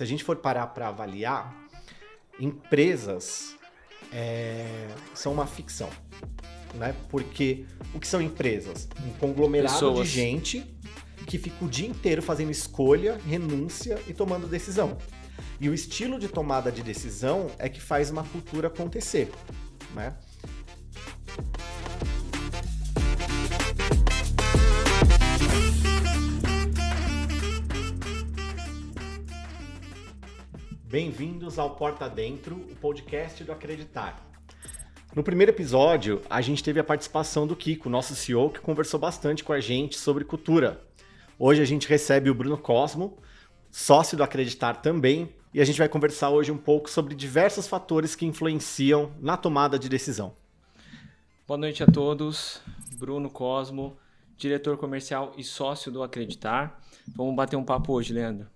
se a gente for parar para avaliar, empresas são uma ficção, né? Porque o que são empresas? Um conglomerado de gente que fica o dia inteiro fazendo escolha, renúncia e tomando decisão. E o estilo de tomada de decisão é que faz uma cultura acontecer, né? Bem-vindos ao Porta Dentro, o podcast do Acreditar. No primeiro episódio, a gente teve a participação do Kiko, nosso CEO, que conversou bastante com a gente sobre cultura. Hoje a gente recebe o Bruno Cosmo, sócio do Acreditar também, e a gente vai conversar hoje um pouco sobre diversos fatores que influenciam na tomada de decisão. Boa noite a todos, Bruno Cosmo, diretor comercial e sócio do Acreditar. Vamos bater um papo hoje, Leandro.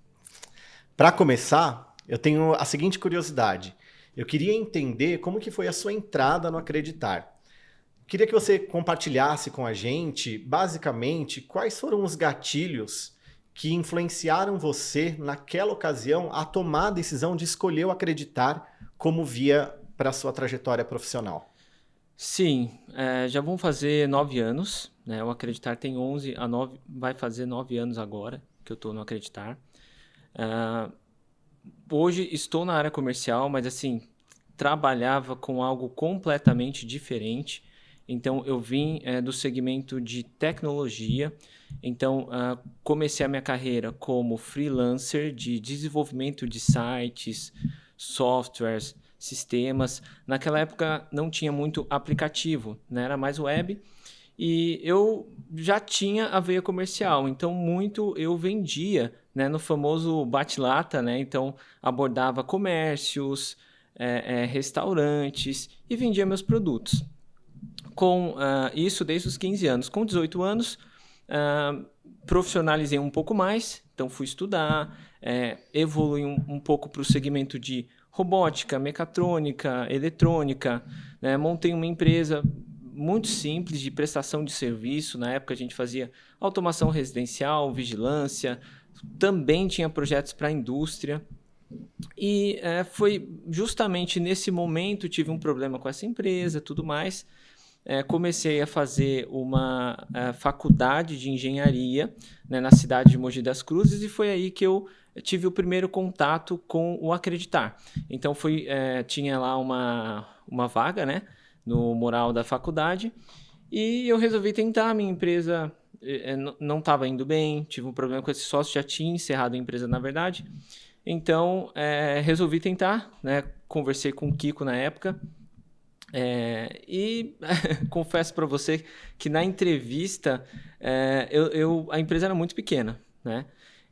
Para começar, eu tenho a seguinte curiosidade. Eu queria entender como que foi a sua entrada no Acreditar. Queria que você compartilhasse com a gente, basicamente, quais foram os gatilhos que influenciaram você, naquela ocasião, a tomar a decisão de escolher o Acreditar como via para a sua trajetória profissional. Sim, já vão fazer 9 anos, né? O Acreditar tem 11 a 9, vai fazer 9 anos agora que eu estou no Acreditar. Hoje estou na área comercial, mas assim, trabalhava com algo completamente diferente. Então, eu vim do segmento de tecnologia. Então, comecei a minha carreira como freelancer de desenvolvimento de sites, softwares, sistemas. Naquela época não tinha muito aplicativo, né? Era mais web. E eu já tinha a veia comercial, então muito eu vendia, né, no famoso bate-lata, né? Então abordava comércios, restaurantes e vendia meus produtos. Com isso desde os 15 anos. Com 18 anos, profissionalizei um pouco mais, então fui estudar, evolui um pouco para o segmento de robótica, mecatrônica, eletrônica, né? Montei uma empresa muito simples de prestação de serviço. Na época a gente fazia automação residencial, vigilância, também tinha projetos para a indústria. E foi justamente nesse momento, tive um problema com essa empresa, tudo mais. Comecei a fazer uma faculdade de engenharia, né, na cidade de Mogi das Cruzes, e foi aí que eu tive o primeiro contato com o Acreditar. Então tinha lá uma vaga, né, no mural da faculdade, e eu resolvi tentar. A minha empresa não estava indo bem, tive um problema com esse sócio, já tinha encerrado a empresa, na verdade. Então, resolvi tentar, né? Conversei com o Kiko na época, e confesso para você que na entrevista a empresa era muito pequena, né?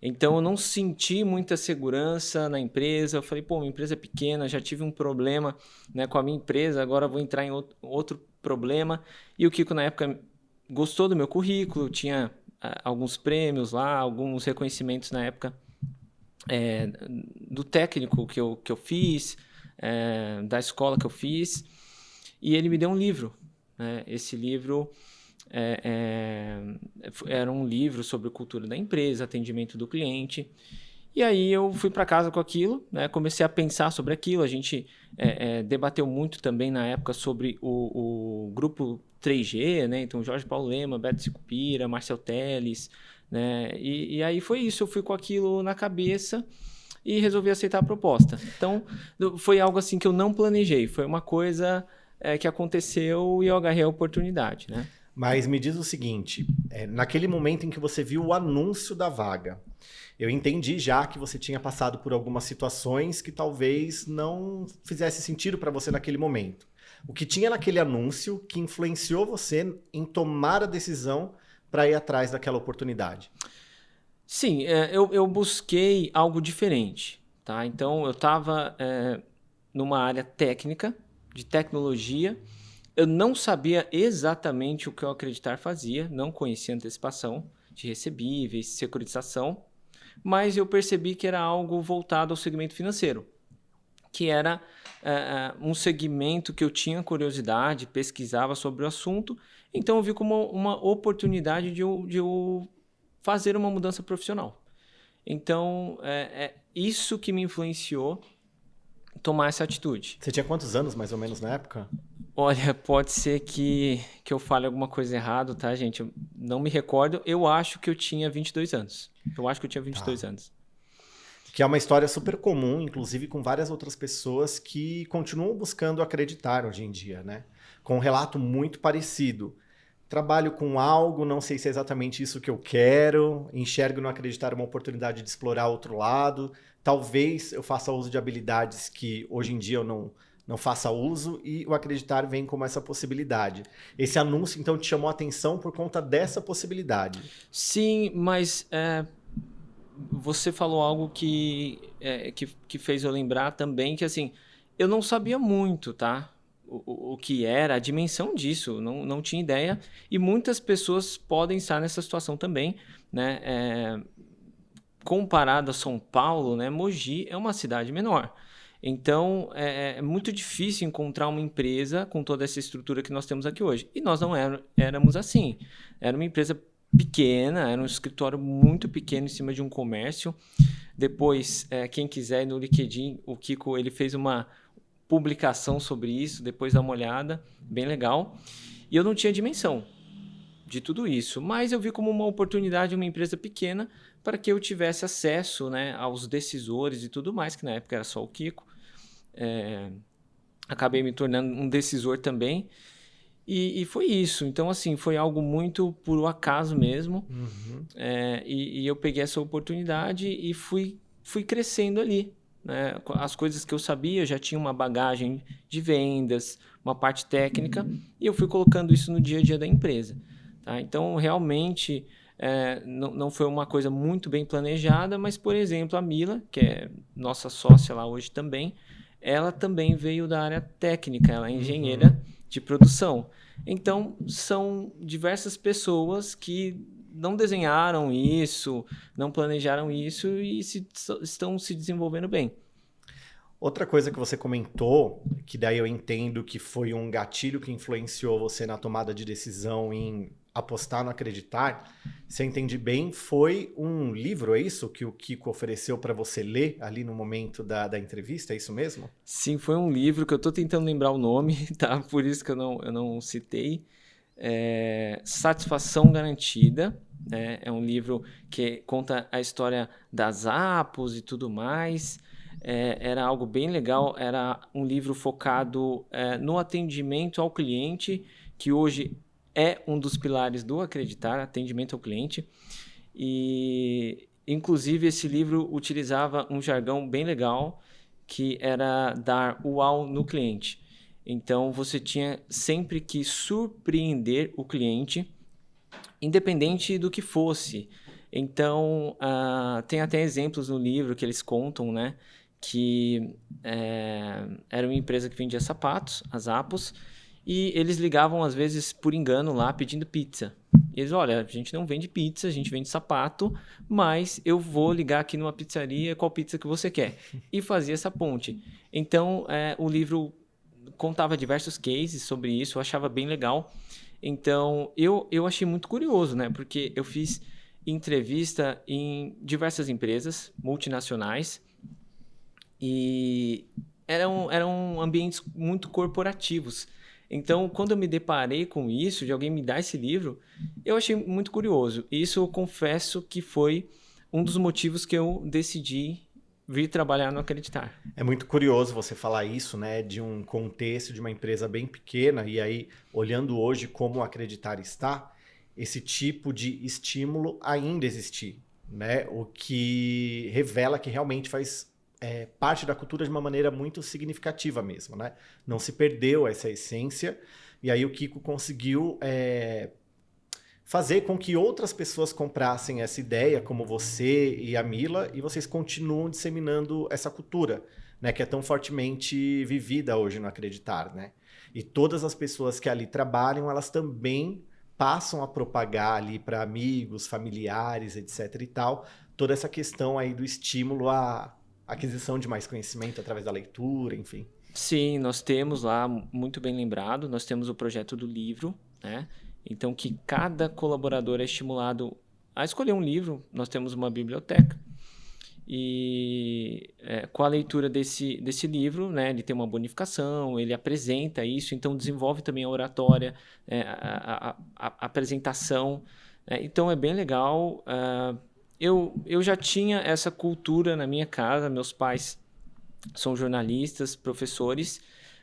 Então, eu não senti muita segurança na empresa. Eu falei, minha empresa é pequena, já tive um problema, né, com a minha empresa, agora vou entrar em outro problema. E o Kiko, na época, gostou do meu currículo, tinha alguns prêmios lá, alguns reconhecimentos na época do técnico que eu fiz, da escola que eu fiz. E ele me deu um livro, né? Esse livro era um livro sobre cultura da empresa, atendimento do cliente. E aí eu fui para casa com aquilo, né? Comecei a pensar sobre aquilo. A gente debateu muito também na época sobre o grupo 3G, né? Então Jorge Paulo Lema, Beto Sicupira, Marcel Telles, né? E aí foi isso, eu fui com aquilo na cabeça e resolvi aceitar a proposta. Então foi algo assim que eu não planejei, foi uma coisa que aconteceu e eu agarrei a oportunidade, né? Mas me diz o seguinte, naquele momento em que você viu o anúncio da vaga, eu entendi já que você tinha passado por algumas situações que talvez não fizesse sentido para você naquele momento. O que tinha naquele anúncio que influenciou você em tomar a decisão para ir atrás daquela oportunidade? Sim, eu busquei algo diferente, tá? Então eu estava numa área técnica, de tecnologia. Eu não sabia exatamente o que o Acreditar fazia, não conhecia antecipação de recebíveis, securitização, mas eu percebi que era algo voltado ao segmento financeiro, que era um segmento que eu tinha curiosidade, pesquisava sobre o assunto, então eu vi como uma oportunidade de eu fazer uma mudança profissional. Então, é isso que me influenciou tomar essa atitude. Você tinha quantos anos, mais ou menos, na época? Olha, pode ser que eu fale alguma coisa errado, tá, gente? Eu não me recordo. Eu acho que eu tinha 22 anos. Eu acho que eu tinha 22 Tá. anos. Que é uma história super comum, inclusive com várias outras pessoas que continuam buscando acreditar hoje em dia, né? Com um relato muito parecido. Trabalho com algo, não sei se é exatamente isso que eu quero, enxergo no acreditar uma oportunidade de explorar outro lado. Talvez eu faça uso de habilidades que hoje em dia eu não faça uso e o acreditar vem como essa possibilidade. Esse anúncio, então, te chamou a atenção por conta dessa possibilidade. Sim, mas você falou algo que fez eu lembrar também que, assim, eu não sabia muito, tá? O que era, a dimensão disso, não tinha ideia. E muitas pessoas podem estar nessa situação também, né? Comparado a São Paulo, né? Mogi é uma cidade menor. Então, é muito difícil encontrar uma empresa com toda essa estrutura que nós temos aqui hoje. E nós não éramos assim. Era uma empresa pequena, era um escritório muito pequeno em cima de um comércio. Depois, quem quiser ir no LinkedIn, o Kiko ele fez uma publicação sobre isso, depois dá uma olhada, bem legal. E eu não tinha dimensão de tudo isso, mas eu vi como uma oportunidade, uma empresa pequena, para que eu tivesse acesso, né, aos decisores e tudo mais, que na época era só o Kiko. Acabei me tornando um decisor também. E foi isso. Então, assim, foi algo muito por acaso mesmo. Uhum. E eu peguei essa oportunidade e fui crescendo ali. Né? As coisas que eu sabia, eu já tinha uma bagagem de vendas, uma parte técnica, e eu fui colocando isso no dia a dia da empresa. Tá? Então, realmente, não foi uma coisa muito bem planejada, mas, por exemplo, a Mila, que é nossa sócia lá hoje também, ela também veio da área técnica, ela é engenheira de produção. Então, são diversas pessoas que não desenharam isso, não planejaram isso e estão se desenvolvendo bem. Outra coisa que você comentou, que daí eu entendo que foi um gatilho que influenciou você na tomada de decisão em apostar no acreditar, se eu entendi bem, foi um livro, é isso? Que o Kiko ofereceu para você ler ali no momento da entrevista, é isso mesmo? Sim, foi um livro que eu estou tentando lembrar o nome, tá? Por isso que eu não citei. Satisfação Garantida. É um livro que conta a história das Apos e tudo mais. Era algo bem legal. Era um livro focado no atendimento ao cliente, que hoje é um dos pilares do Acreditar, atendimento ao cliente. E, inclusive, esse livro utilizava um jargão bem legal, que era dar uau no cliente. Então, você tinha sempre que surpreender o cliente, independente do que fosse. Então, tem até exemplos no livro que eles contam, né? Que era uma empresa que vendia sapatos, as Apos, e eles ligavam, às vezes, por engano lá, pedindo pizza. E eles, olha, a gente não vende pizza, a gente vende sapato, mas eu vou ligar aqui numa pizzaria, qual pizza que você quer? E fazia essa ponte. Então, o livro contava diversos cases sobre isso, eu achava bem legal. Então, eu achei muito curioso, né? Porque eu fiz entrevista em diversas empresas multinacionais e eram ambientes muito corporativos. Então, quando eu me deparei com isso, de alguém me dar esse livro, eu achei muito curioso. Isso eu confesso que foi um dos motivos que eu decidi vir trabalhar no Acreditar. É muito curioso você falar isso, né, de um contexto de uma empresa bem pequena e aí, olhando hoje como o Acreditar está, esse tipo de estímulo ainda existir, né, o que revela que realmente faz parte da cultura de uma maneira muito significativa mesmo, né? Não se perdeu essa essência e aí o Kiko conseguiu fazer com que outras pessoas comprassem essa ideia, como você e a Mila, e vocês continuam disseminando essa cultura, né, que é tão fortemente vivida hoje no Acreditar, né? E todas as pessoas que ali trabalham, elas também passam a propagar ali para amigos, familiares, etc e tal, toda essa questão aí do estímulo à aquisição de mais conhecimento através da leitura, enfim. Sim, nós temos lá, muito bem lembrado, nós temos o projeto do livro, né? Então, que cada colaborador é estimulado a escolher um livro. Nós temos uma biblioteca E com a leitura desse livro, né, ele tem uma bonificação, ele apresenta isso, então desenvolve também a oratória, a apresentação. Então é bem legal. Eu já tinha essa cultura na minha casa, meus pais são jornalistas, professores,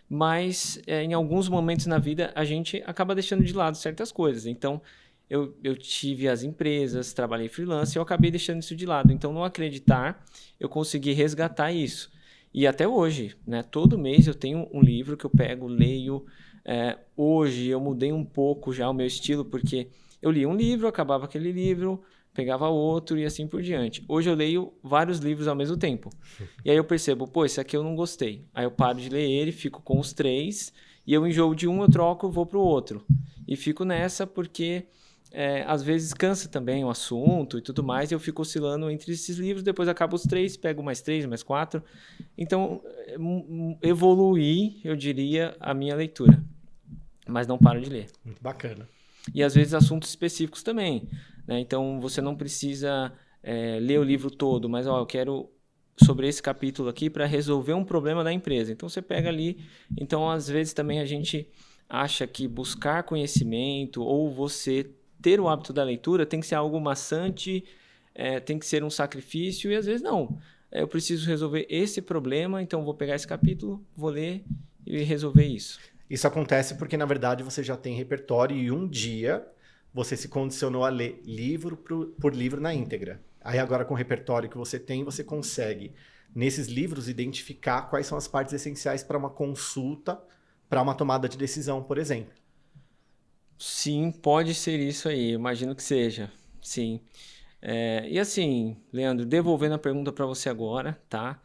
mas em alguns momentos na vida a gente acaba deixando de lado certas coisas. Então eu tive as empresas, trabalhei freelance e eu acabei deixando isso de lado. Então, no Acreditar, eu consegui resgatar isso. E até hoje, né? Todo mês eu tenho um livro que eu pego, leio. Hoje eu mudei um pouco já o meu estilo, porque eu lia um livro, acabava aquele livro, pegava outro e assim por diante. Hoje eu leio vários livros ao mesmo tempo. E aí eu percebo, pô, esse aqui eu não gostei. Aí eu paro de ler ele, fico com os 3, e eu enjoo de um, eu troco, vou pro outro. E fico nessa porque às vezes cansa também o assunto e tudo mais, e eu fico oscilando entre esses livros, depois acabo os 3, pego mais 3, mais 4. Então, evoluí, eu diria, a minha leitura. Mas não paro de ler. Muito bacana. E às vezes assuntos específicos também, né? Então, você não precisa ler o livro todo, mas eu quero sobre esse capítulo aqui para resolver um problema da empresa. Então, você pega ali. Então, às vezes também a gente acha que buscar conhecimento ou você ter o hábito da leitura tem que ser algo maçante, tem que ser um sacrifício, e às vezes não. Eu preciso resolver esse problema, então vou pegar esse capítulo, vou ler e resolver isso. Isso acontece porque, na verdade, você já tem repertório e um dia você se condicionou a ler livro por livro na íntegra. Aí agora, com o repertório que você tem, você consegue, nesses livros, identificar quais são as partes essenciais para uma consulta, para uma tomada de decisão, por exemplo. Sim, pode ser isso aí, imagino que seja, sim. E assim, Leandro, devolvendo a pergunta para você agora, tá?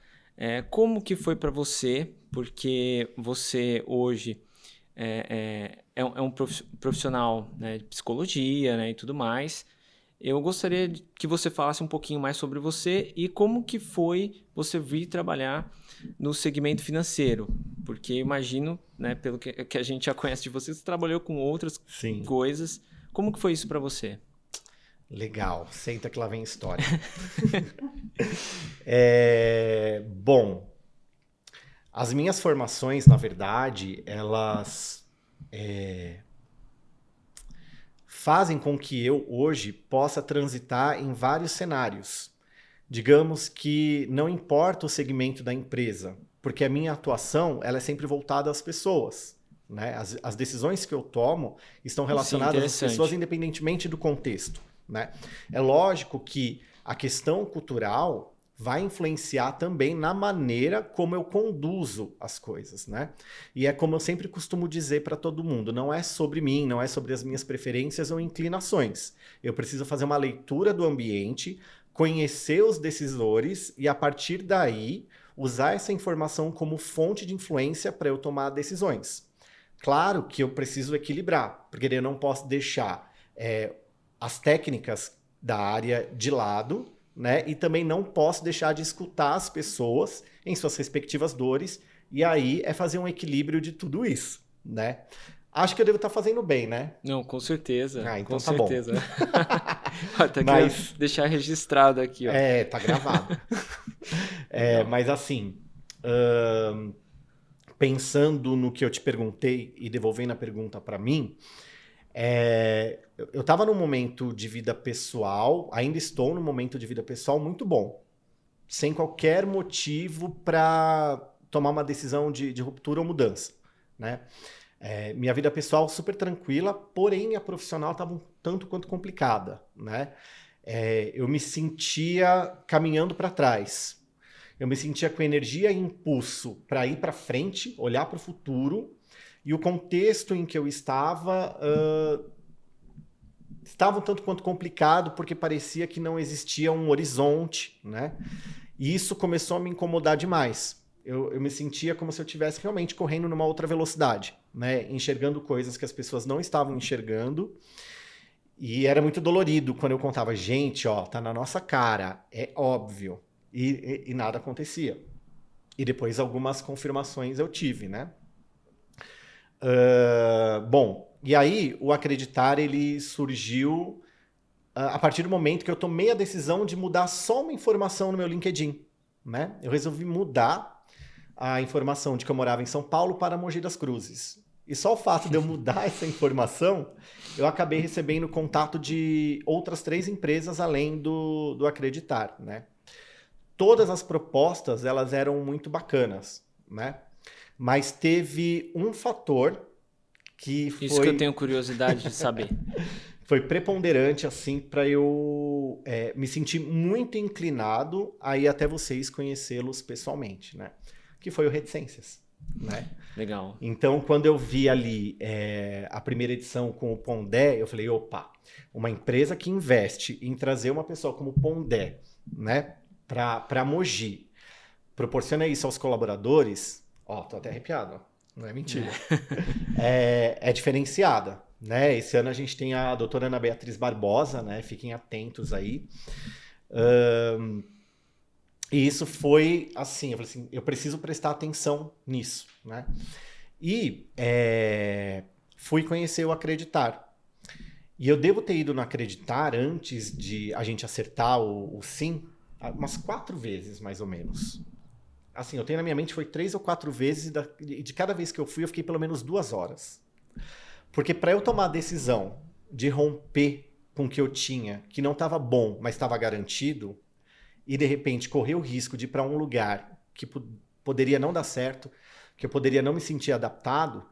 Como que foi para você? Porque você hoje é um profissional, né, de psicologia, né, e tudo mais. Eu gostaria que você falasse um pouquinho mais sobre você e como que foi você vir trabalhar no segmento financeiro. Porque imagino, né, pelo que a gente já conhece de você, você trabalhou com outras coisas. Como que foi isso para você? Legal, senta que lá vem história. Bom, as minhas formações, na verdade, elas fazem com que eu hoje possa transitar em vários cenários. Digamos que não importa o segmento da empresa, porque a minha atuação ela é sempre voltada às pessoas. Né? As decisões que eu tomo estão relacionadas às pessoas independentemente do contexto. Né? É lógico que a questão cultural vai influenciar também na maneira como eu conduzo as coisas, né? E é como eu sempre costumo dizer para todo mundo, não é sobre mim, não é sobre as minhas preferências ou inclinações. Eu preciso fazer uma leitura do ambiente, conhecer os decisores e, a partir daí, usar essa informação como fonte de influência para eu tomar decisões. Claro que eu preciso equilibrar, porque eu não posso deixar as técnicas da área de lado, né? E também não posso deixar de escutar as pessoas em suas respectivas dores, e aí é fazer um equilíbrio de tudo isso, né? Acho que eu devo estar fazendo bem, né? Não, com certeza. Então com tá certeza. bom. Até que deixar registrado aqui, ó. Tá gravado. Mas assim, pensando no que eu te perguntei e devolvendo a pergunta para mim, eu estava num momento de vida pessoal, ainda estou num momento de vida pessoal muito bom, sem qualquer motivo para tomar uma decisão de ruptura ou mudança, né? Minha vida pessoal super tranquila, porém a profissional estava um tanto quanto complicada, né? Eu me sentia caminhando para trás, eu me sentia com energia e impulso para ir para frente, olhar para o futuro. E o contexto em que eu estava um tanto quanto complicado, porque parecia que não existia um horizonte, né? E isso começou a me incomodar demais. Eu me sentia como se eu estivesse realmente correndo numa outra velocidade, né? Enxergando coisas que as pessoas não estavam enxergando. E era muito dolorido quando eu contava, gente, ó, tá na nossa cara, é óbvio. E nada acontecia. E depois algumas confirmações eu tive, né? Bom, e aí o Acreditar ele surgiu a partir do momento que eu tomei a decisão de mudar só uma informação no meu LinkedIn, né? Eu resolvi mudar a informação de que eu morava em São Paulo para Mogi das Cruzes. E só o fato de eu mudar essa informação, eu acabei recebendo contato de outras 3 empresas além do Acreditar, né? Todas as propostas, elas eram muito bacanas, né? Mas teve um fator que foi... Isso que eu tenho curiosidade de saber. Foi preponderante, assim, para eu me sentir muito inclinado a ir até vocês conhecê-los pessoalmente, né? Que foi o Reticências, né? Legal. Então, quando eu vi ali a primeira edição com o Pondé, eu falei, opa, uma empresa que investe em trazer uma pessoa como o Pondé, né, para Mogi, proporciona isso aos colaboradores, ó, tô até arrepiado, ó, não é mentira. É diferenciada, né? Esse ano a gente tem a doutora Ana Beatriz Barbosa, né? Fiquem atentos aí. E isso foi assim, eu falei assim, eu preciso prestar atenção nisso, né? E fui conhecer o Acreditar. E eu devo ter ido no Acreditar antes de a gente acertar o sim, umas 4 vezes, mais ou menos. Assim, eu tenho na minha mente, foi 3 ou 4 vezes, e de cada vez que eu fui, eu fiquei pelo menos 2 horas. Porque para eu tomar a decisão de romper com o que eu tinha, que não estava bom, mas estava garantido, e de repente correr o risco de ir para um lugar que poderia não dar certo, que eu poderia não me sentir adaptado,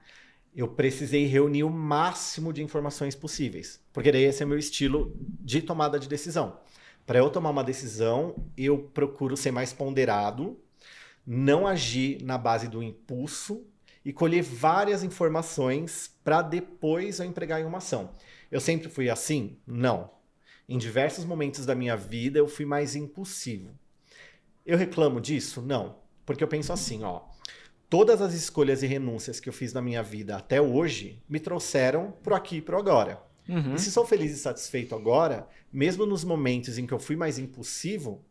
eu precisei reunir o máximo de informações possíveis. Porque daí esse é meu estilo de tomada de decisão. Para eu tomar uma decisão, eu procuro ser mais ponderado, não agir na base do impulso e colher várias informações para depois eu empregar em uma ação. Eu sempre fui assim? Não. Em diversos momentos da minha vida eu fui mais impulsivo. Eu reclamo disso? Não. Porque eu penso assim, ó, todas as escolhas e renúncias que eu fiz na minha vida até hoje me trouxeram pro aqui e pro agora. Uhum. E se sou feliz e satisfeito agora, mesmo nos momentos em que eu fui mais impulsivo,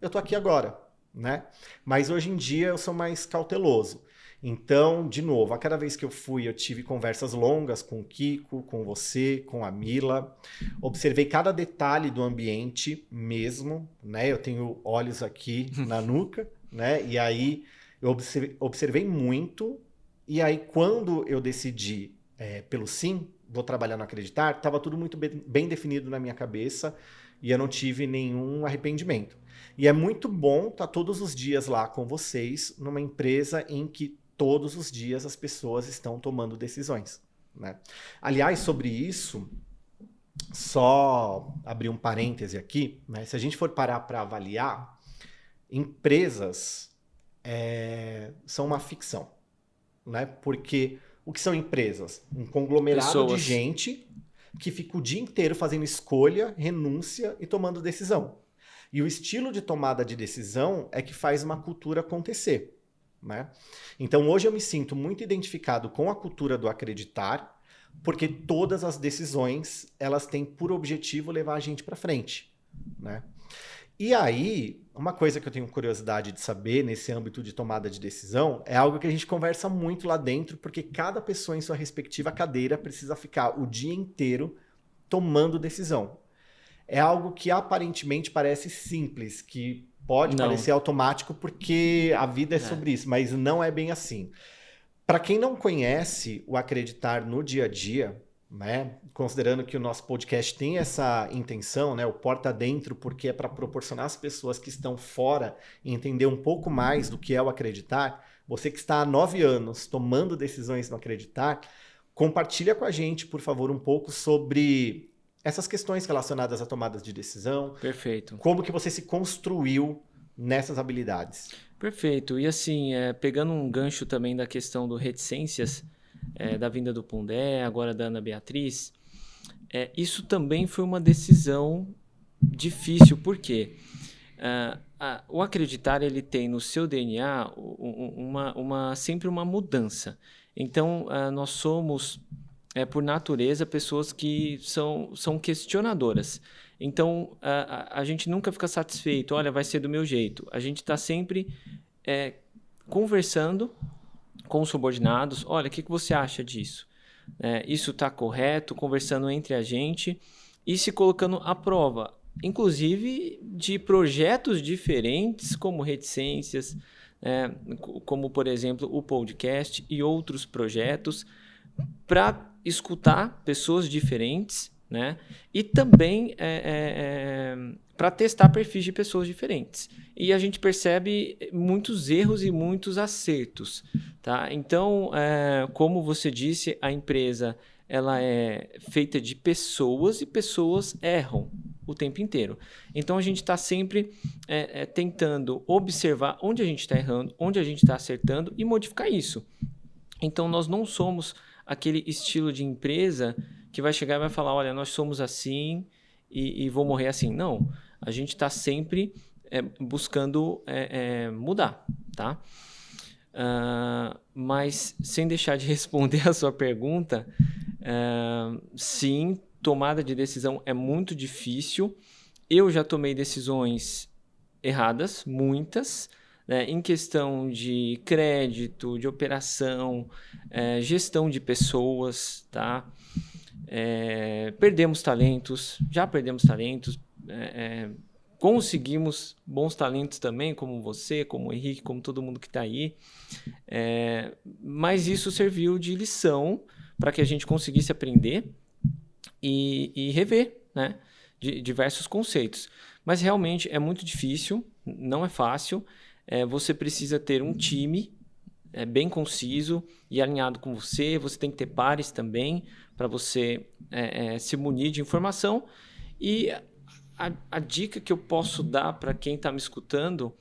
eu tô aqui agora, né? Mas hoje em dia eu sou mais cauteloso. Então, de novo, a cada vez que eu fui, eu tive conversas longas com o Kiko, com você, com a Mila. Observei cada detalhe do ambiente mesmo, né? Eu tenho olhos aqui na nuca, né? E aí eu observei muito. E aí, quando eu decidi pelo sim, vou trabalhar no Acreditar, estava tudo muito bem definido na minha cabeça e eu não tive nenhum arrependimento. E é muito bom estar todos os dias lá com vocês, numa empresa em que todos os dias as pessoas estão tomando decisões, né? Aliás, sobre isso, só abrir um parêntese aqui, né? Se a gente for parar para avaliar, empresas são uma ficção, né? Porque o que são empresas? Um conglomerado de gente que fica o dia inteiro fazendo escolha, renúncia e tomando decisão. E o estilo de tomada de decisão é que faz uma cultura acontecer, né? Então hoje eu me sinto muito identificado com a cultura do Acreditar, porque todas as decisões elas têm por objetivo levar a gente para frente, né? E aí, uma coisa que eu tenho curiosidade de saber nesse âmbito de tomada de decisão é algo que a gente conversa muito lá dentro, porque cada pessoa em sua respectiva cadeira precisa ficar o dia inteiro tomando decisão. É algo que aparentemente parece simples, que pode parecer automático porque a vida é sobre isso, mas não é bem assim. Para quem não conhece o Acreditar no dia a dia, né, considerando que o nosso podcast tem essa intenção, né, o Porta Dentro, porque é para proporcionar às pessoas que estão fora entender um pouco mais do que é o Acreditar, você que está há 9 anos tomando decisões no Acreditar, compartilha com a gente, por favor, um pouco sobre essas questões relacionadas a tomadas de decisão. Perfeito. Como que você se construiu nessas habilidades? Perfeito. E assim, pegando um gancho também da questão do Reticências, da vinda do Pondé, agora da Ana Beatriz, isso também foi uma decisão difícil. Por quê? O Acreditar, ele tem no seu DNA sempre uma mudança. Então, nós somos... por natureza, pessoas que são questionadoras. Então, a gente nunca fica satisfeito. Olha, vai ser do meu jeito. A gente está sempre conversando com os subordinados. Olha, o que você acha disso? Isso está correto? Conversando entre a gente. e se colocando à prova, inclusive de projetos diferentes, como reticências, como, por exemplo, o podcast e outros projetos, para escutar pessoas diferentes, né? E também para testar perfis de pessoas diferentes. E a gente percebe muitos erros e muitos acertos. Tá? Então, como você disse, a empresa ela é feita de pessoas e pessoas erram o tempo inteiro. Então, a gente está sempre tentando observar onde a gente está errando, onde a gente está acertando e modificar isso. Então, nós não somos aquele estilo de empresa que vai chegar e vai falar, olha, nós somos assim e vou morrer assim. Não, a gente está sempre buscando mudar, tá? Mas sem deixar de responder a sua pergunta, sim, tomada de decisão é muito difícil. Eu já tomei decisões erradas, muitas, né, em questão de crédito, de operação, gestão de pessoas, tá? Perdemos talentos, já perdemos talentos, conseguimos bons talentos também, como você, como o Henrique, como todo mundo que está aí, mas isso serviu de lição para que a gente conseguisse aprender e rever, né, diversos conceitos. Mas realmente é muito difícil, não é fácil. Você precisa ter um time bem conciso e alinhado com você. Você tem que ter pares também para você se munir de informação. E a dica que eu posso dar para quem está me escutando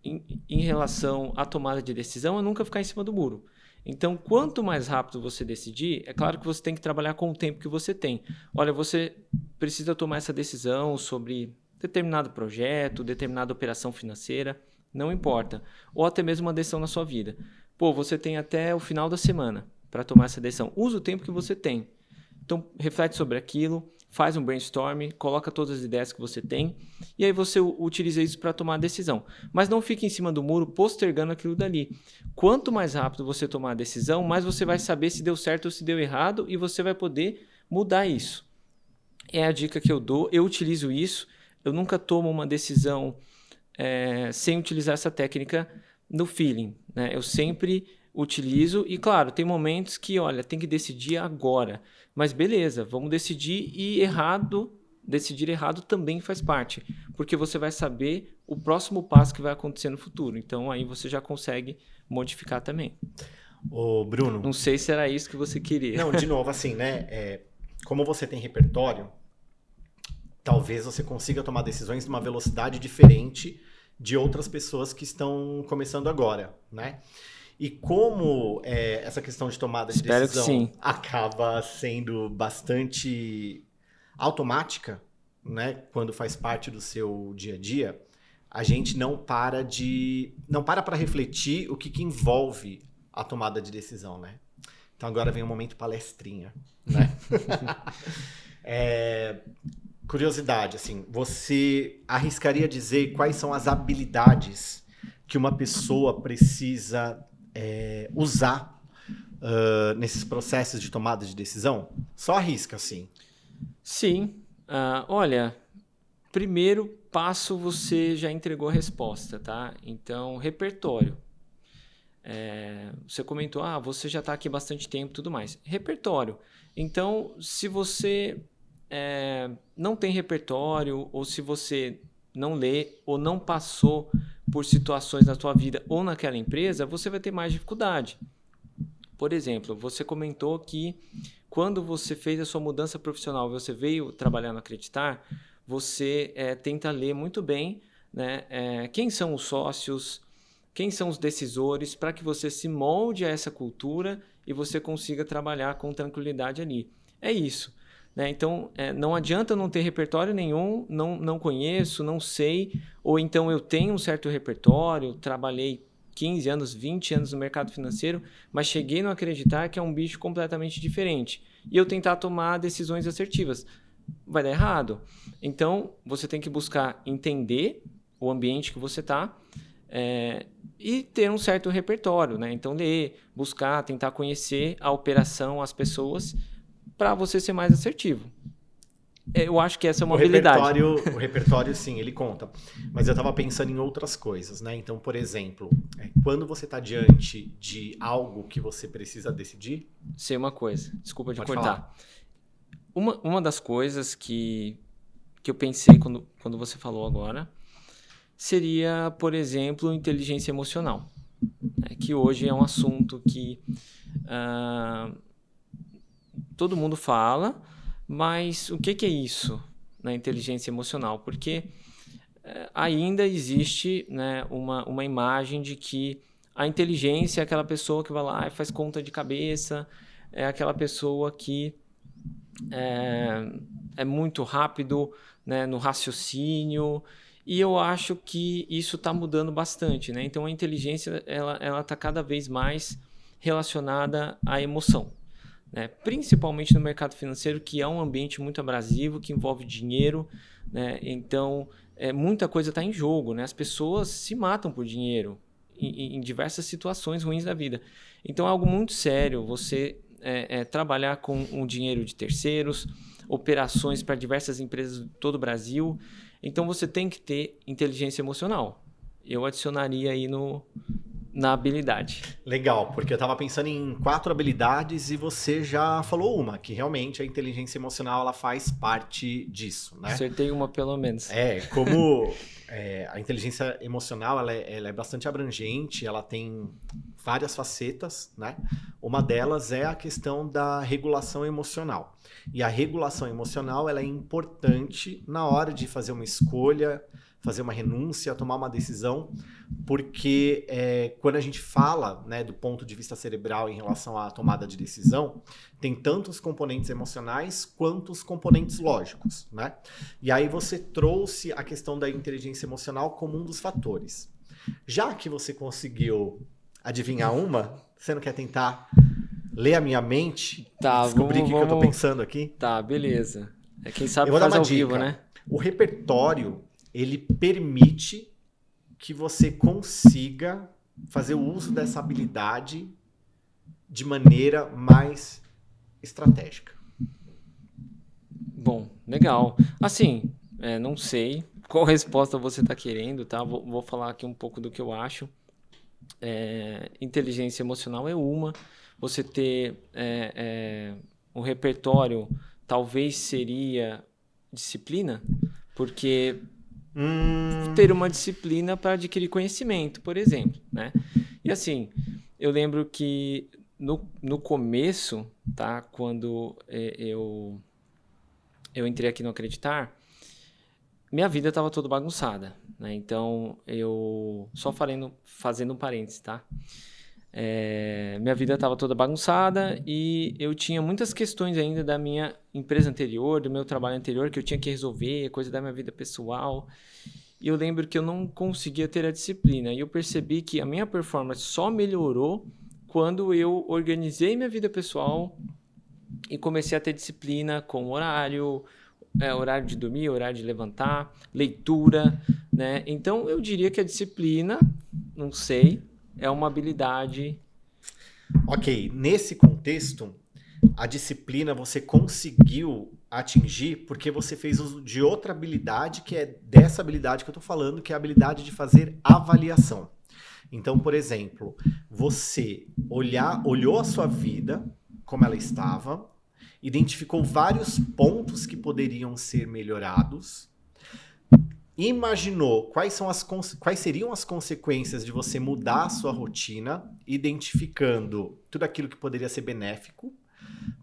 em relação à tomada de decisão é nunca ficar em cima do muro. Então, quanto mais rápido você decidir, é claro que você tem que trabalhar com o tempo que você tem. Olha, você precisa tomar essa decisão sobre determinado projeto, determinada operação financeira, não importa. Ou até mesmo uma decisão na sua vida. Pô, você tem até o final da semana para tomar essa decisão. Usa o tempo que você tem. Então, reflete sobre aquilo, faz um brainstorm, coloca todas as ideias que você tem e aí você utiliza isso para tomar a decisão. Mas não fique em cima do muro postergando aquilo dali. Quanto mais rápido você tomar a decisão, mais você vai saber se deu certo ou se deu errado e você vai poder mudar isso. É a dica que eu dou, eu utilizo isso, eu nunca tomo uma decisão sem utilizar essa técnica no feeling, né? Eu sempre utilizo e, claro, tem momentos que, olha, tem que decidir agora. Mas beleza, vamos decidir e decidir errado também faz parte. Porque você vai saber o próximo passo que vai acontecer no futuro. Então, aí você já consegue modificar também. Ô, Bruno... Não sei se era isso que você queria. Não, de novo, assim, né? Como você tem repertório, talvez você consiga tomar decisões numa velocidade diferente de outras pessoas que estão começando agora, né? E como essa questão de tomada de decisão acaba sendo bastante automática, né, quando faz parte do seu dia a dia, a gente não para para refletir o que envolve a tomada de decisão, né? Então agora vem o momento palestrinha, né? Curiosidade, assim, você arriscaria dizer quais são as habilidades que uma pessoa precisa usar nesses processos de tomada de decisão? Só arrisca, assim. Sim. Olha, primeiro passo você já entregou a resposta, tá? Então, repertório. Você comentou, você já está aqui bastante tempo e tudo mais. Repertório. Então, se você não tem repertório, ou se você não lê, ou não passou por situações na sua vida ou naquela empresa, você vai ter mais dificuldade. Por exemplo, você comentou que quando você fez a sua mudança profissional, você veio trabalhar no Acreditar, você tenta ler muito bem, né, quem são os sócios, quem são os decisores, para que você se molde a essa cultura e você consiga trabalhar com tranquilidade ali. É isso. Né? Então, não adianta não ter repertório nenhum, não conheço, não sei, ou então eu tenho um certo repertório, trabalhei 15 anos, 20 anos no mercado financeiro, mas cheguei a não acreditar que é um bicho completamente diferente. E eu tentar tomar decisões assertivas. Vai dar errado. Então, você tem que buscar entender o ambiente que você está e ter um certo repertório. Né? Então, ler, buscar, tentar conhecer a operação, as pessoas, para você ser mais assertivo. Eu acho que essa é uma O habilidade. repertório, sim, ele conta. Mas eu estava pensando em outras coisas, né? Então, por exemplo, quando você está diante de algo que você precisa decidir, Sei uma coisa, desculpa de pode falar. cortar. Uma das coisas que eu pensei quando você falou agora seria, por exemplo, inteligência emocional, né? Que hoje é um assunto que ah, todo mundo fala, mas o que é isso na inteligência emocional? Porque ainda existe, né, uma imagem de que a inteligência é aquela pessoa que vai lá e faz conta de cabeça, é aquela pessoa que é, é muito rápido, né, no raciocínio, e eu acho que isso está mudando bastante, né? Então a inteligência ela está cada vez mais relacionada à emoção, né? Principalmente no mercado financeiro, que é um ambiente muito abrasivo, que envolve dinheiro, né? Então muita coisa está em jogo, né? As pessoas se matam por dinheiro em diversas situações ruins da vida. Então é algo muito sério você trabalhar com o dinheiro de terceiros, operações para diversas empresas de todo o Brasil. Então você tem que ter inteligência emocional. Eu adicionaria aí na habilidade. Legal, porque eu estava pensando em 4 habilidades e você já falou uma, que realmente a inteligência emocional ela faz parte disso, né? Acertei uma pelo menos. A inteligência emocional ela é bastante abrangente, ela tem várias facetas, né? Uma delas é a questão da regulação emocional. E a regulação emocional ela é importante na hora de fazer uma escolha, fazer uma renúncia, tomar uma decisão, porque quando a gente fala, né, do ponto de vista cerebral em relação à tomada de decisão, tem tanto os componentes emocionais quanto os componentes lógicos, né? E aí você trouxe a questão da inteligência emocional como um dos fatores. Já que você conseguiu adivinhar uma, você não quer tentar ler a minha mente e Tá, descobrir o que eu tô pensando aqui? Tá, beleza. Quem Eu sabe vou dar faz uma ao dica. vivo, né? O repertório, ele permite que você consiga fazer o uso dessa habilidade de maneira mais estratégica. Bom, legal. Assim, não sei qual resposta você está querendo, tá? Vou falar aqui um pouco do que eu acho. Inteligência emocional é uma. Você ter um repertório talvez seria disciplina, porque ter uma disciplina para adquirir conhecimento, por exemplo, né? E assim, eu lembro que no começo, tá? Quando eu entrei aqui no Acreditar, minha vida estava toda bagunçada, né? Então, só fazendo um parênteses, tá? Minha vida estava toda bagunçada e eu tinha muitas questões ainda da minha empresa anterior, do meu trabalho anterior, que eu tinha que resolver, coisa da minha vida pessoal. E eu lembro que eu não conseguia ter a disciplina. E eu percebi que a minha performance só melhorou quando eu organizei minha vida pessoal e comecei a ter disciplina com horário de dormir, horário de levantar, leitura, né? Então, eu diria que a disciplina, não sei, é uma habilidade. Ok, nesse contexto, a disciplina você conseguiu atingir porque você fez uso de outra habilidade, que é dessa habilidade que eu estou falando, que é a habilidade de fazer avaliação. Então, por exemplo, você olhou a sua vida como ela estava, identificou vários pontos que poderiam ser melhorados, imaginou quais seriam as consequências de você mudar a sua rotina, identificando tudo aquilo que poderia ser benéfico,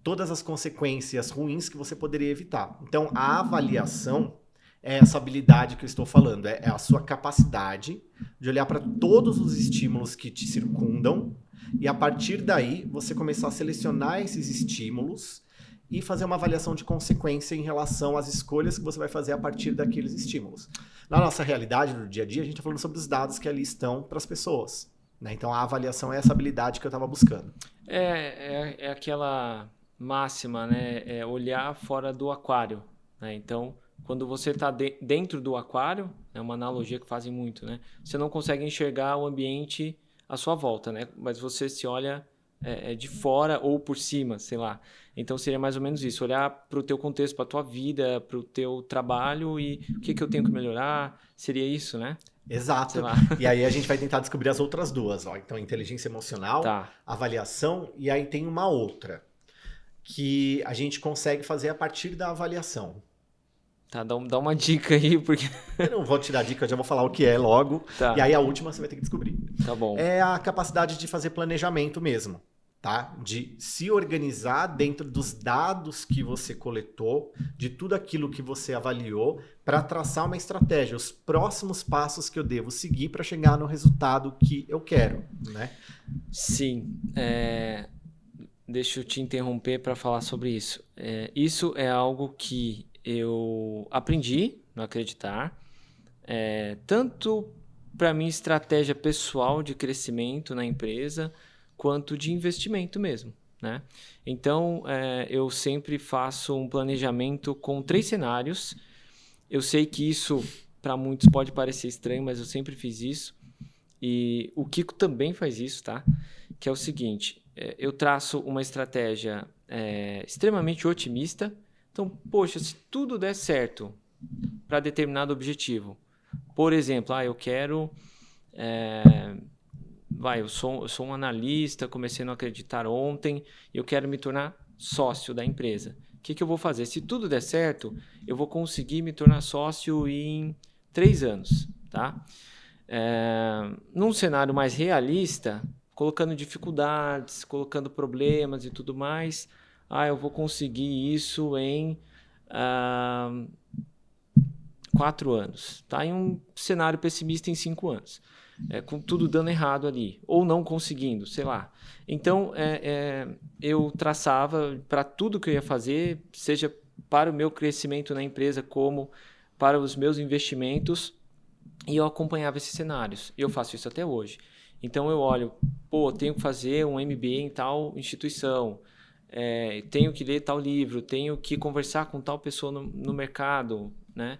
todas as consequências ruins que você poderia evitar. Então, a avaliação é essa habilidade que eu estou falando, é a sua capacidade de olhar para todos os estímulos que te circundam e, a partir daí, você começar a selecionar esses estímulos e fazer uma avaliação de consequência em relação às escolhas que você vai fazer a partir daqueles estímulos. Na nossa realidade, no dia a dia, a gente está falando sobre os dados que ali estão para as pessoas, né? Então, a avaliação é essa habilidade que eu estava buscando. É aquela máxima, né? É olhar fora do aquário, né? Então, quando você está dentro do aquário, é uma analogia que fazem muito, né? Você não consegue enxergar o ambiente à sua volta, né? Mas você se olha de fora ou por cima, sei lá. Então seria mais ou menos isso, olhar para o teu contexto, para a tua vida, para o teu trabalho e o que eu tenho que melhorar, seria isso, né? Sei Exato. lá. E aí a gente vai tentar descobrir as outras duas, ó. Então, inteligência emocional, Tá, avaliação, e aí tem uma outra que a gente consegue fazer a partir da avaliação. tá, dá uma dica aí, porque... Eu não vou te dar dica, eu já vou falar o que é logo. Tá, E aí a última você vai ter que descobrir. tá bom. É a capacidade de fazer planejamento mesmo, tá? De se organizar dentro dos dados que você coletou, de tudo aquilo que você avaliou, para traçar uma estratégia, os próximos passos que eu devo seguir para chegar no resultado que eu quero, né? Sim, deixa eu te interromper para falar sobre isso. Isso é algo que eu aprendi no Acreditar, tanto para minha estratégia pessoal de crescimento na empresa, quanto de investimento mesmo, né? Então, eu sempre faço um planejamento com 3 cenários. Eu sei que isso, para muitos, pode parecer estranho, mas eu sempre fiz isso. E o Kiko também faz isso, tá? Que é o seguinte, eu traço uma estratégia extremamente otimista. Então, poxa, se tudo der certo para determinado objetivo, por exemplo, eu quero... eu sou um analista, comecei a não acreditar ontem, e eu quero me tornar sócio da empresa. O que eu vou fazer? Se tudo der certo, eu vou conseguir me tornar sócio em 3 anos, tá? Num cenário mais realista, colocando dificuldades, colocando problemas e tudo mais, eu vou conseguir isso em 4 anos, tá? Em um cenário pessimista, em 5 anos. Com tudo dando errado ali, ou não conseguindo, sei lá. Então, eu traçava para tudo que eu ia fazer, seja para o meu crescimento na empresa, como para os meus investimentos, e eu acompanhava esses cenários. E eu faço isso até hoje. Então, eu olho, tenho que fazer um MBA em tal instituição, tenho que ler tal livro, tenho que conversar com tal pessoa no mercado, né?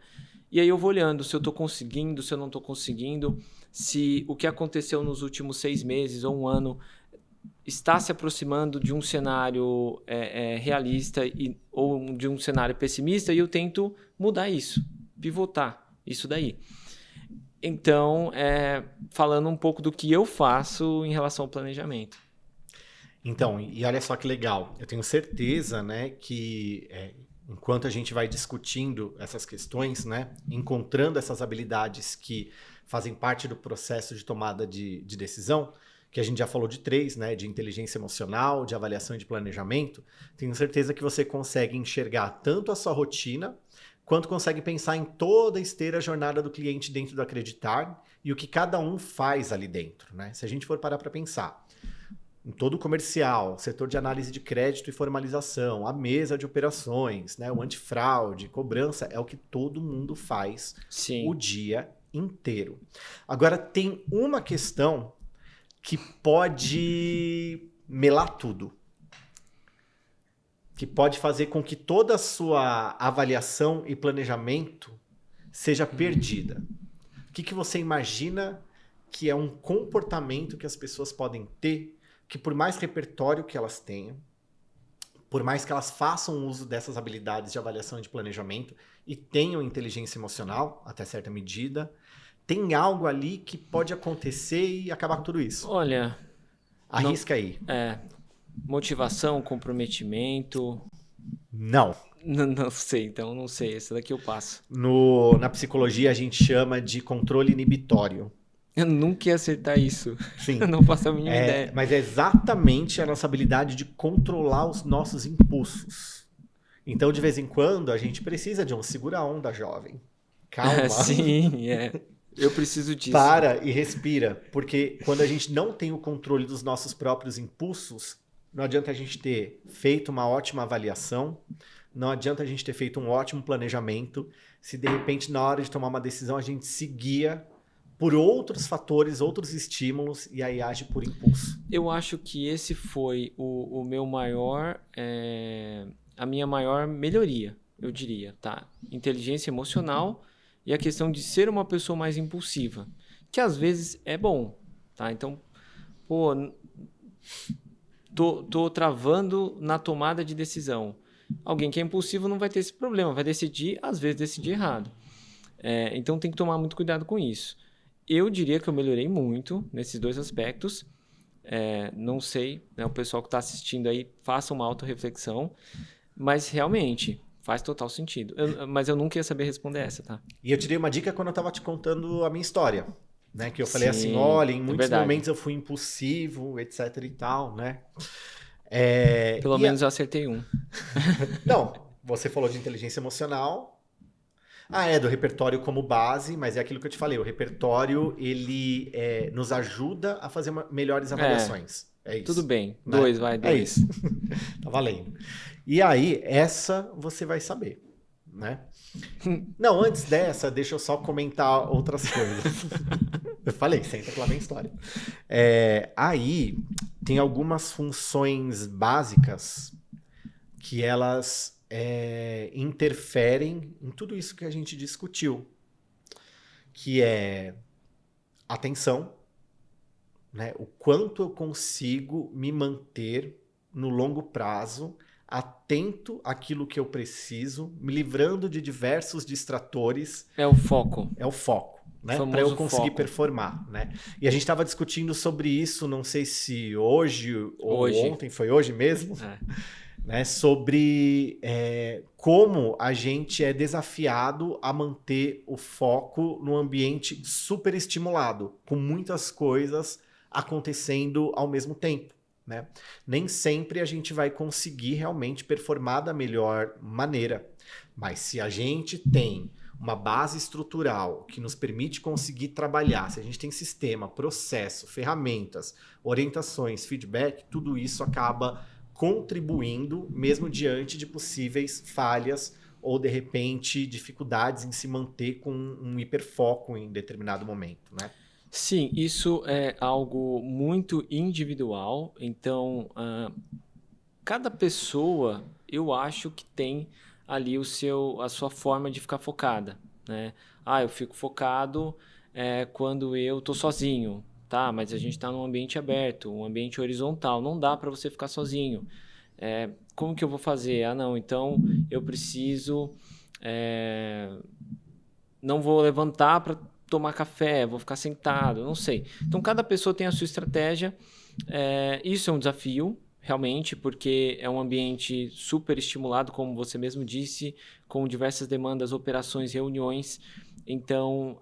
E aí eu vou olhando se eu estou conseguindo, se eu não estou conseguindo, se o que aconteceu nos últimos 6 meses ou 1 ano está se aproximando de um cenário realista ou de um cenário pessimista, e eu tento mudar isso, pivotar isso daí. Então, falando um pouco do que eu faço em relação ao planejamento. Então, e olha só que legal, eu tenho certeza, né, que enquanto a gente vai discutindo essas questões, né, encontrando essas habilidades que fazem parte do processo de tomada de decisão, que a gente já falou de 3, né, de inteligência emocional, de avaliação e de planejamento, tenho certeza que você consegue enxergar tanto a sua rotina, quanto consegue pensar em toda a esteira jornada do cliente dentro do Acreditar e o que cada um faz ali dentro, né? Se a gente for parar para pensar, em todo o comercial, setor de análise de crédito e formalização, a mesa de operações, né, o antifraude, cobrança, é o que todo mundo faz o dia inteiro. Agora, tem uma questão que pode melar tudo, que pode fazer com que toda a sua avaliação e planejamento seja perdida. O que você imagina que é um comportamento que as pessoas podem ter, que por mais repertório que elas tenham, por mais que elas façam uso dessas habilidades de avaliação e de planejamento e tenham inteligência emocional, até certa medida, tem algo ali que pode acontecer e acabar com tudo isso? Olha... Arrisca aí. Motivação, comprometimento... Não. Não sei, então não sei. Esse daqui eu passo. Na psicologia a gente chama de controle inibitório. Eu nunca ia acertar isso. Sim. Eu não faço a mínima ideia. Mas é exatamente a nossa habilidade de controlar os nossos impulsos. Então, de vez em quando, a gente precisa de um segura-onda jovem. Calma. Sim, eu preciso disso. Para e respira. Porque quando a gente não tem o controle dos nossos próprios impulsos, não adianta a gente ter feito uma ótima avaliação, não adianta a gente ter feito um ótimo planejamento, se de repente, na hora de tomar uma decisão, a gente se guia por outros fatores, outros estímulos, e aí age por impulso. Eu acho que esse foi o meu maior, a minha maior melhoria, eu diria, tá? Inteligência emocional e a questão de ser uma pessoa mais impulsiva, que às vezes é bom, tá? Então, tô travando na tomada de decisão. Alguém que é impulsivo não vai ter esse problema, vai decidir, às vezes, decidir errado. Então tem que tomar muito cuidado com isso. Eu diria que eu melhorei muito nesses 2 aspectos. Não sei, né, o pessoal que está assistindo aí, faça uma autorreflexão, mas realmente faz total sentido. Mas eu nunca ia saber responder essa, tá? E eu te dei uma dica quando eu estava te contando a minha história, né? Que eu falei assim, Sim, olha, em é muitos verdade. momentos eu fui impulsivo, etc e tal, né? Pelo menos eu acertei um. Não, você falou de inteligência emocional. Do repertório como base, mas é aquilo que eu te falei, o repertório, ele nos ajuda a fazer melhores avaliações. É isso. Tudo bem. Né? 2, vai, 2. É isso. Tá valendo. E aí, essa você vai saber, né? Não, antes dessa, deixa eu só comentar outras coisas. Eu falei, senta que lá vem história. Aí, tem algumas funções básicas que elas interferem em tudo isso que a gente discutiu, que é atenção, né? O quanto eu consigo me manter no longo prazo atento àquilo que eu preciso, me livrando de diversos distratores. É o foco. É o foco, né? Famoso Para eu conseguir foco. performar, né? E a gente estava discutindo sobre isso, não sei se hoje ou ontem, foi hoje mesmo, né? Sobre como a gente é desafiado a manter o foco num ambiente super estimulado, com muitas coisas acontecendo ao mesmo tempo. Né? Nem sempre a gente vai conseguir realmente performar da melhor maneira, mas se a gente tem uma base estrutural que nos permite conseguir trabalhar, se a gente tem sistema, processo, ferramentas, orientações, feedback, tudo isso acaba contribuindo mesmo diante de possíveis falhas ou, de repente, dificuldades em se manter com um hiperfoco em determinado momento, né? Sim, isso é algo muito individual. Então, cada pessoa, eu acho que tem ali a sua forma de ficar focada, né? Eu fico focado quando eu estou sozinho, tá? Mas a gente está num ambiente aberto, um ambiente horizontal, não dá para você ficar sozinho. Como que eu vou fazer? Não, então eu preciso... não vou levantar para tomar café, vou ficar sentado, não sei. Então, cada pessoa tem a sua estratégia. Isso é um desafio, realmente, porque é um ambiente super estimulado, como você mesmo disse, com diversas demandas, operações, reuniões. Então,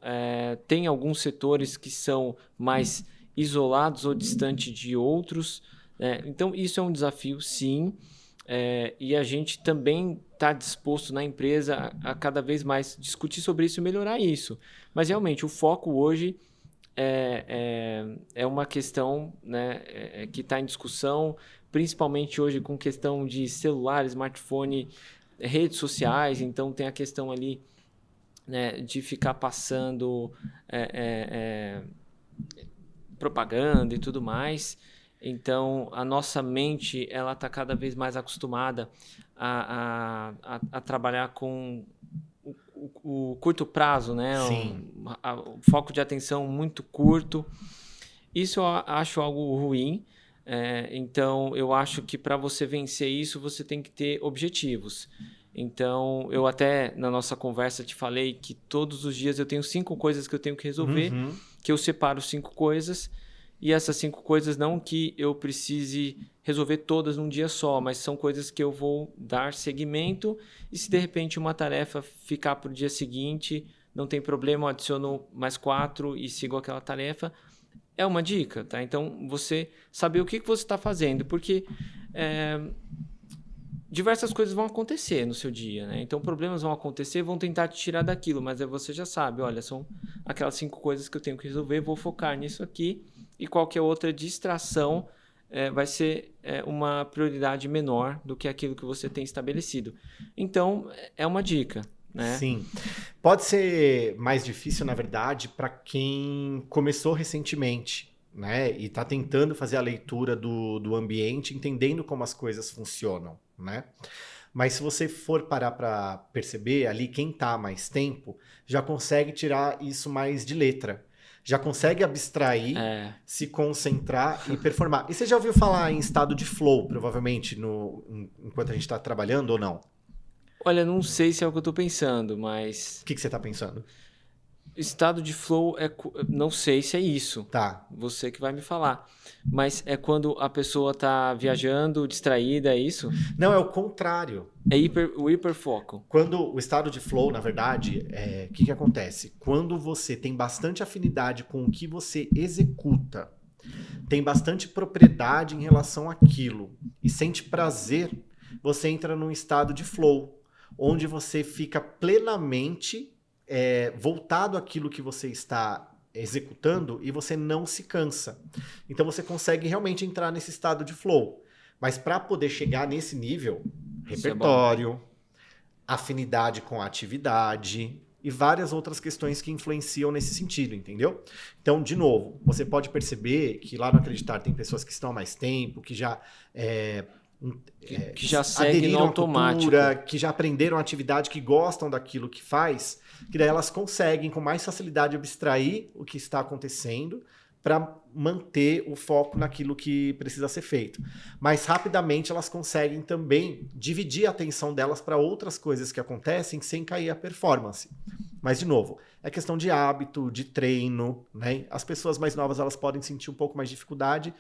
tem alguns setores que são mais isolados ou distantes de outros. Então, isso é um desafio, sim. E a gente também está disposto na empresa a cada vez mais discutir sobre isso e melhorar isso. Mas realmente o foco hoje é uma questão, né, que está em discussão, principalmente hoje com questão de celular, smartphone, redes sociais. Então tem a questão ali, né, de ficar passando propaganda e tudo mais. Então, a nossa mente ela está cada vez mais acostumada a trabalhar com o curto prazo, né? Sim. O foco de atenção muito curto. Isso eu acho algo ruim. Então, eu acho que para você vencer isso, você tem que ter objetivos. Então, eu até na nossa conversa te falei que todos os dias eu tenho 5 coisas que eu tenho que resolver, que eu separo 5 coisas. E essas 5 coisas não que eu precise resolver todas num dia só, mas são coisas que eu vou dar seguimento. E se de repente uma tarefa ficar para o dia seguinte, não tem problema, eu adiciono mais 4 e sigo aquela tarefa. É uma dica, tá? Então, você saber o que você está fazendo, porque diversas coisas vão acontecer no seu dia, né? Então, problemas vão acontecer, vão tentar te tirar daquilo, mas aí você já sabe, olha, são aquelas 5 coisas que eu tenho que resolver, vou focar nisso aqui. E qualquer outra distração vai ser uma prioridade menor do que aquilo que você tem estabelecido. Então, é uma dica, né? Sim. Pode ser mais difícil, na verdade, para quem começou recentemente, né? E está tentando fazer a leitura do ambiente, entendendo como as coisas funcionam, né? Mas se você for parar para perceber ali, quem está há mais tempo já consegue tirar isso mais de letra. já consegue abstrair, É. se concentrar e performar. E você já ouviu falar em estado de flow, provavelmente, enquanto a gente está trabalhando ou não? Olha, não sei se é o que eu tô pensando, mas O que você está pensando? estado de flow não sei se é isso. Tá. Você que vai me falar. Mas é quando a pessoa tá viajando, distraída, é isso? Não, é o contrário. É o hiperfoco. Quando o estado de flow, na verdade, o que acontece? Quando você tem bastante afinidade com o que você executa, tem bastante propriedade em relação àquilo e sente prazer, você entra num estado de flow, onde você fica plenamente voltado àquilo que você está executando e você não se cansa. Então você consegue realmente entrar nesse estado de flow. Mas para poder chegar nesse nível, repertório, afinidade com a atividade e várias outras questões que influenciam nesse sentido, entendeu? Então, de novo, você pode perceber que lá no Acreditar tem pessoas que estão há mais tempo, que já que já seguem no automático, cultura, que já aprenderam a atividade, que gostam daquilo que faz, que daí elas conseguem com mais facilidade abstrair o que está acontecendo para manter o foco naquilo que precisa ser feito. Mas rapidamente elas conseguem também dividir a atenção delas para outras coisas que acontecem sem cair a performance. Mas, de novo, é questão de hábito, de treino, né? As pessoas mais novas elas podem sentir um pouco mais de dificuldade,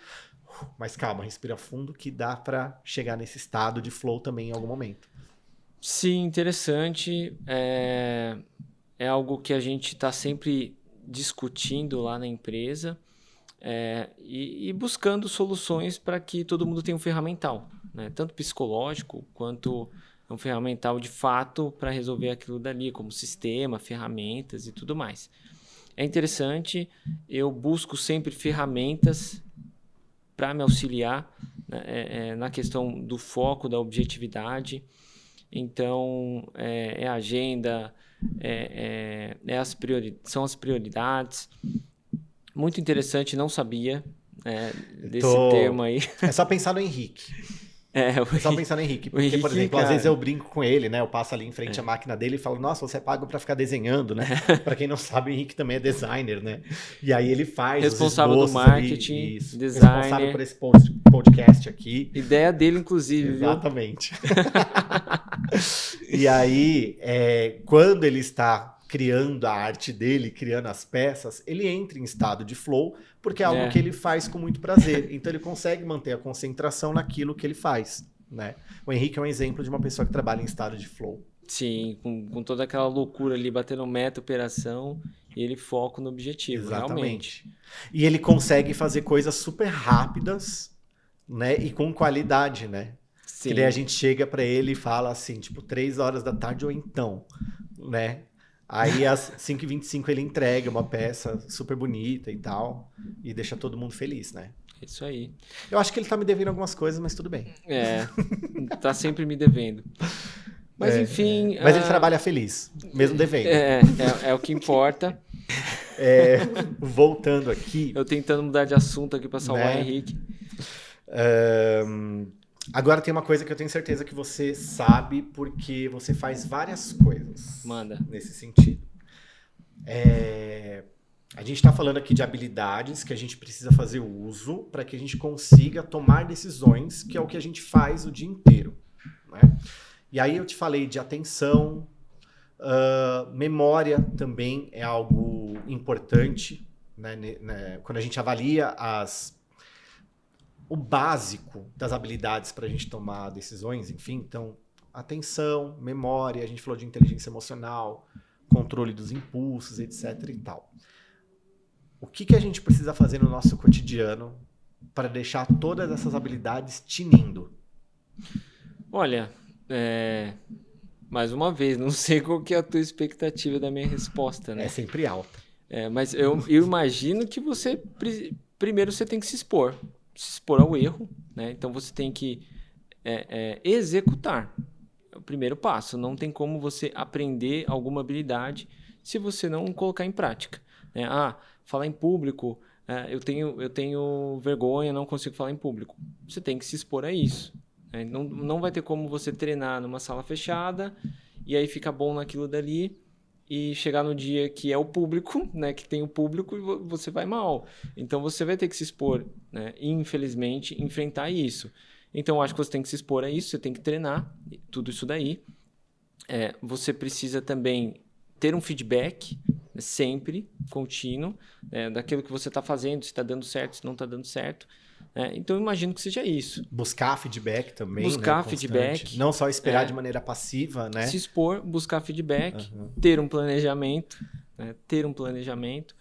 mas calma, respira fundo que dá para chegar nesse estado de flow também em algum momento. Sim, interessante. É algo que a gente está sempre discutindo lá na empresa. E buscando soluções para que todo mundo tenha um ferramental, né? Tanto psicológico quanto um ferramental de fato para resolver aquilo dali, como sistema, ferramentas e tudo mais. É interessante, eu busco sempre ferramentas para me auxiliar, né, na questão do foco, da objetividade. Então, é agenda, são as prioridades. Muito interessante, não sabia desse termo aí. É só pensar no Henrique. É só pensar no Henrique. Porque, Henrique, por exemplo, cara, às vezes eu brinco com ele, né? Eu passo ali em frente à máquina dele e falo, nossa, você é pago pra ficar desenhando, né? Pra quem não sabe, o Henrique também é designer, né? E aí ele faz responsável os do esboços marketing, ali, isso, designer. responsável por esse podcast aqui. Ideia dele, inclusive, Exatamente. E aí, quando ele está criando a arte dele, criando as peças, ele entra em estado de flow, porque é algo que ele faz com muito prazer. Então ele consegue manter a concentração naquilo que ele faz, né? O Henrique é um exemplo de uma pessoa que trabalha em estado de flow. Sim, com toda aquela loucura ali, batendo meta, operação, e ele foca no objetivo, Exatamente. realmente. E ele consegue fazer coisas super rápidas, né? E com qualidade, né? Sim. Que daí a gente chega para ele e fala assim, tipo, 3 horas da tarde ou então, né? Aí às 5h25 ele entrega uma peça super bonita e tal, e deixa todo mundo feliz, né? Isso aí. Eu acho que ele tá me devendo algumas coisas, mas tudo bem. Tá sempre me devendo. Mas enfim... Mas ele trabalha feliz, mesmo devendo. É o que importa. Voltando aqui... Eu tentando mudar de assunto aqui para salvar o Henrique. Agora tem uma coisa que eu tenho certeza que você sabe, porque você faz várias coisas. Manda. Nesse sentido. A gente está falando aqui de habilidades que a gente precisa fazer uso para que a gente consiga tomar decisões, que é o que a gente faz o dia inteiro, né? E aí eu te falei de atenção, memória também é algo importante, né? Quando a gente avalia o básico das habilidades para a gente tomar decisões, enfim, então, atenção, memória, a gente falou de inteligência emocional, controle dos impulsos, etc. e tal. O que a gente precisa fazer no nosso cotidiano para deixar todas essas habilidades tinindo? Olha, mais uma vez, não sei qual que é a tua expectativa da minha resposta, né? É sempre alta. Mas eu imagino que primeiro você tem que se expor ao erro, né? Então você tem que executar. É o primeiro passo. Não tem como você aprender alguma habilidade se você não colocar em prática, né? Falar em público, eu tenho vergonha, não consigo falar em público. Você tem que se expor a isso, né? Não vai ter como você treinar numa sala fechada e aí fica bom naquilo dali e chegar no dia que é o público, né, que tem o público e você vai mal. Então você vai ter que se expor, né, infelizmente, enfrentar isso. Então eu acho que você tem que se expor a isso, você tem que treinar tudo isso daí. Você precisa também ter um feedback, né, sempre, contínuo, né, daquilo que você está fazendo, se está dando certo, se não está dando certo. Então eu imagino que seja isso. Buscar feedback também, buscar, né, feedback. Não só esperar de maneira passiva, né? Se expor, buscar feedback, ter um planejamento, né? Ter um planejamento.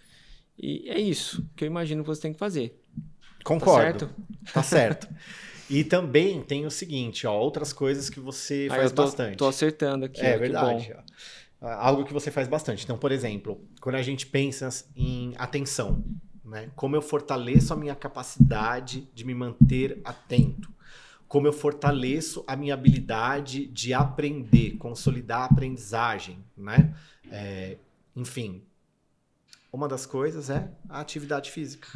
E é isso que eu imagino que você tem que fazer. Concordo. Tá certo? Tá certo. E também tem o seguinte, ó, outras coisas que você faz bastante. Tô acertando aqui. É verdade. Algo que você faz bastante. Então, por exemplo, quando a gente pensa em atenção, né? Como eu fortaleço a minha capacidade de me manter atento. Como eu fortaleço a minha habilidade de aprender, consolidar a aprendizagem, né? Enfim, uma das coisas é a atividade física.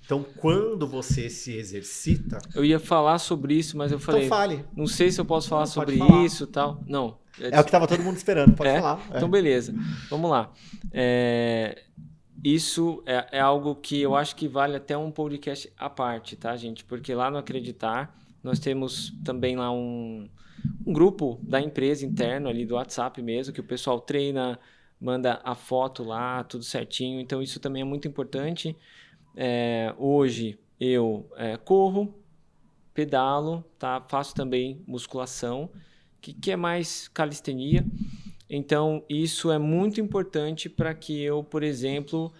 Então, quando você se exercita... Eu ia falar sobre isso, mas eu falei... Então fale. Não sei se eu posso falar sobre isso e tal. Não. É o que estava todo mundo esperando, pode falar. Então, beleza. Vamos lá. Isso é algo que eu acho que vale até um podcast à parte, tá, gente? Porque lá no Acreditar, nós temos também lá um grupo da empresa interno ali do WhatsApp mesmo, que o pessoal treina, manda a foto lá, tudo certinho. Então, isso também é muito importante. Hoje, eu corro, pedalo, tá? Faço também musculação, que é mais calistenia. Então, isso é muito importante para que eu, por exemplo,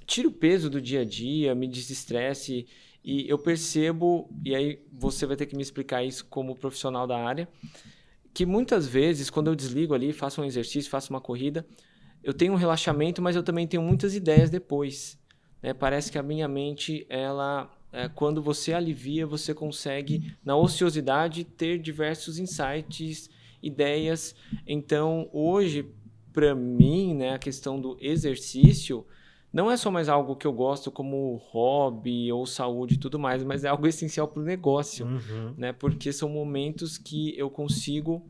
tire o peso do dia a dia, me desestresse. E eu percebo, e aí você vai ter que me explicar isso como profissional da área, que muitas vezes, quando eu desligo ali, faço um exercício, faço uma corrida, eu tenho um relaxamento, mas eu também tenho muitas ideias depois. Né? Parece que a minha mente, quando você alivia, você consegue, na ociosidade, ter diversos insights, ideias. Então, hoje, para mim, né, a questão do exercício não é só mais algo que eu gosto como hobby ou saúde e tudo mais, mas é algo essencial para o negócio, né? Porque são momentos que eu consigo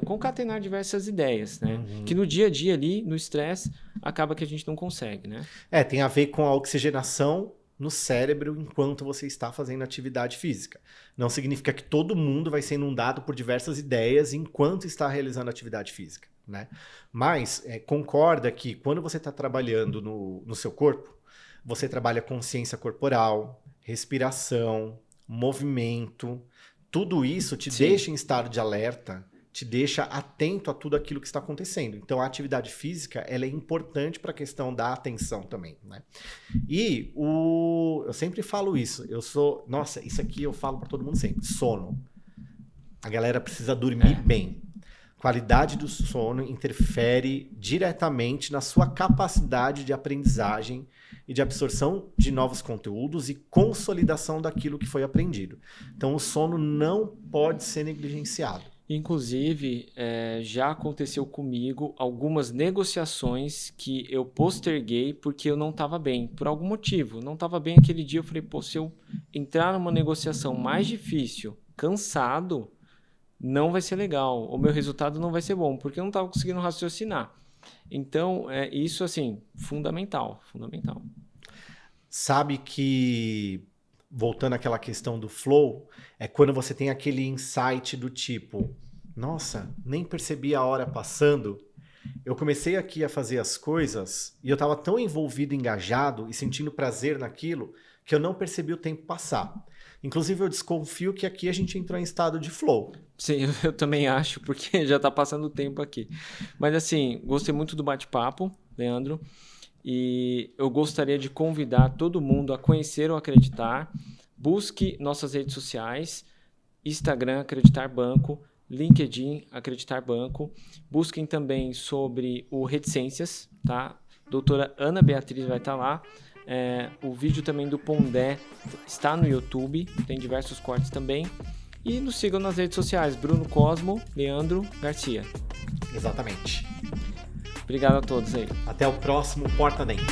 concatenar diversas ideias, né? Que no dia a dia ali, no estresse, acaba que a gente não consegue, né? Tem a ver com a oxigenação no cérebro enquanto você está fazendo atividade física. Não significa que todo mundo vai ser inundado por diversas ideias enquanto está realizando atividade física, né? Mas concorda que quando você está trabalhando no seu corpo, você trabalha consciência corporal, respiração, movimento, tudo isso te deixa em estado de alerta, te deixa atento a tudo aquilo que está acontecendo. Então, a atividade física ela é importante para a questão da atenção também, né? E eu sempre falo isso. Nossa, isso aqui eu falo para todo mundo sempre. Sono. A galera precisa dormir bem. Qualidade do sono interfere diretamente na sua capacidade de aprendizagem e de absorção de novos conteúdos e consolidação daquilo que foi aprendido. Então, o sono não pode ser negligenciado. Inclusive, já aconteceu comigo algumas negociações que eu posterguei porque eu não estava bem, por algum motivo. Não estava bem aquele dia, eu falei, se eu entrar numa negociação mais difícil, cansado, não vai ser legal. O meu resultado não vai ser bom, porque eu não estava conseguindo raciocinar. Então, isso, assim, fundamental. Sabe que... Voltando àquela questão do flow, é quando você tem aquele insight do tipo, nossa, nem percebi a hora passando, eu comecei aqui a fazer as coisas e eu estava tão envolvido, engajado e sentindo prazer naquilo que eu não percebi o tempo passar. Inclusive, eu desconfio que aqui a gente entrou em estado de flow. Sim, eu também acho, porque já está passando o tempo aqui. Mas assim, gostei muito do bate-papo, Leandro. E eu gostaria de convidar todo mundo a conhecer o Acreditar. Busque nossas redes sociais, Instagram Acreditar Banco, LinkedIn Acreditar Banco. Busquem também sobre o Reticências, tá? Doutora Ana Beatriz vai estar lá. O vídeo também do Pondé está no YouTube, tem diversos cortes também. E nos sigam nas redes sociais, Bruno Cosmo, Leandro Garcia. Exatamente. Obrigado a todos aí. Até o próximo Porta Dentro.